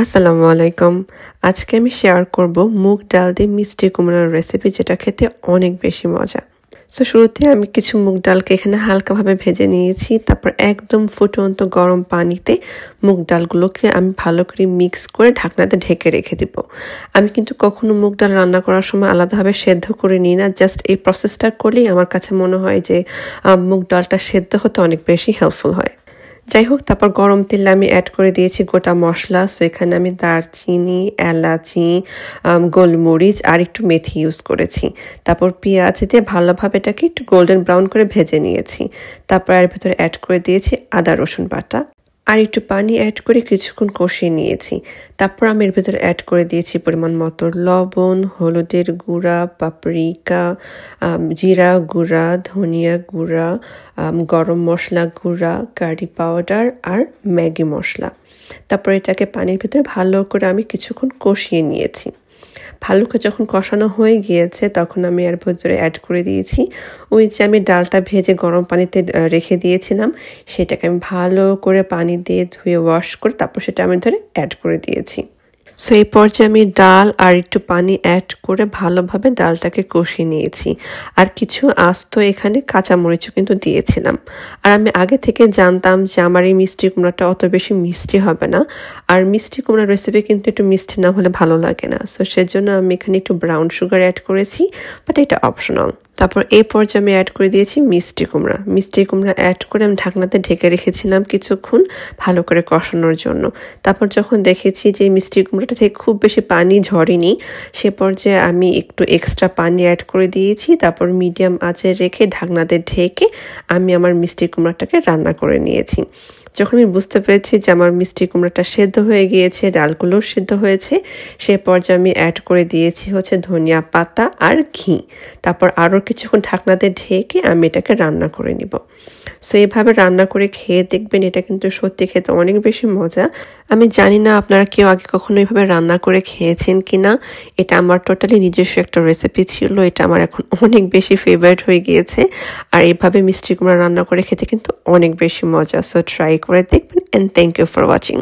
আসসালামু আলাইকুম। আজকে আমি শেয়ার করব মুগ ডাল দিয়ে মিষ্টি কুমড়ার রেসিপি, যেটা খেতে অনেক বেশি মজা। শুরুতে আমি কিছু মুগ ডালকে এখানে হালকাভাবে ভেজে নিয়েছি। তারপর একদম ফুটন্ত গরম পানিতে মুগ ডালগুলোকে আমি ভালো করে মিক্স করে ঢাকনাতে ঢেকে রেখে দিব। আমি কিন্তু কখনো মুগ ডাল রান্না করার সময় আলাদাভাবে সেদ্ধ করে নিই না। জাস্ট এই প্রসেসটা করলেই আমার কাছে মনে হয় যে মুগ ডালটা সেদ্ধ হতে অনেক বেশি হেল্পফুল হয়। যাই হোক, তারপর গরম তেলে আমি অ্যাড করে দিয়েছি গোটা মশলা। এখানে আমি দারচিনি, এলাচি, গোলমরিচ আর একটু মেথি ইউজ করেছি। তারপর পেঁয়াজ দিয়ে ভালোভাবে এটাকে একটু গোল্ডেন ব্রাউন করে ভেজে নিয়েছি। তারপর এর ভেতরে অ্যাড করে দিয়েছি আদা রসুন বাটা আর একটু পানি অ্যাড করে কিছুক্ষণ কষিয়ে নিয়েছি। তারপর আমি এর ভেতরে অ্যাড করে দিয়েছি পরিমাণ মতো লবণ, হলুদের গুঁড়া, পাপরিকা, জিরা গুঁড়া, ধনিয়া গুঁড়া, গরম মশলা গুঁড়া, কারি পাউডার আর ম্যাগি মশলা। তারপর এটাকে পানির ভেতরে ভালো করে আমি কিছুক্ষণ কষিয়ে নিয়েছি। ভালো করে যখন কষানো হয়ে গিয়েছে তখন আমি এর ভেতরে অ্যাড করে দিয়েছি ওই যে আমি ডালটা ভেজে গরম পানিতে রেখে দিয়েছিলাম, সেটাকে আমি ভালো করে পানি দিয়ে ধুয়ে ওয়াশ করে তারপর সেটা আমি ধরে অ্যাড করে দিয়েছি। এই পর্যায়ে আমি ডাল আর একটু পানি অ্যাড করে ভালোভাবে ডালটাকে কষিয়ে নিয়েছি। আর কিছু আস্ত এখানে কাঁচামরিচও কিন্তু দিয়েছিলাম। আর আমি আগে থেকে জানতাম যে আমার এই মিষ্টি কুমড়াটা অত বেশি মিষ্টি হবে না, আর মিষ্টি কুমড়ার রেসিপি কিন্তু একটু মিষ্টি না হলে ভালো লাগে না। সেজন্য আমি এখানে একটু ব্রাউন সুগার অ্যাড করেছি, বাট এটা অপশনাল। তারপর এই পর্যায়ে আমি অ্যাড করে দিয়েছি মিষ্টি কুমড়া অ্যাড করে আমি ঢাকনাতে ঢেকে রেখেছিলাম কিছুক্ষণ ভালো করে কষানোর জন্য। তারপর যখন দেখেছি যে মিষ্টি কুমড়াটা থেকে খুব বেশি পানি ঝরেনি, সে পর্যায়ে আমি একটু এক্সট্রা পানি অ্যাড করে দিয়েছি। তারপর মিডিয়াম আঁচে রেখে ঢাকনাতে ঢেকে আমি আমার মিষ্টি কুমড়াটাকে রান্না করে নিয়েছি। যখন আমি বুঝতে পেরেছি যে আমার মিষ্টি কুমড়াটা সেদ্ধ হয়ে গিয়েছে, ডালগুলোও সেদ্ধ হয়েছে, সে পর্যায়ে আমি অ্যাড করে দিয়েছি ধনিয়া পাতা আর ঘি। তারপর আরও কিছুক্ষণ ঢাকনাতে ঢেকে আমি এটাকে রান্না করে নিব। এইভাবে রান্না করে খেয়ে দেখবেন, এটা কিন্তু সত্যি খেতে অনেক বেশি মজা। আমি জানি না আপনারা কেউ আগে কখনো এইভাবে রান্না করে খেয়েছেন কিনা। এটা আমার টোটালি নিজস্ব একটা রেসিপি ছিল, এটা আমার এখন অনেক বেশি ফেভারিট হয়ে গিয়েছে। আর এইভাবে মিষ্টি কুমড়া রান্না করে খেতে কিন্তু অনেক বেশি মজা। ট্রাই করে দেখবেন, and thank you for watching.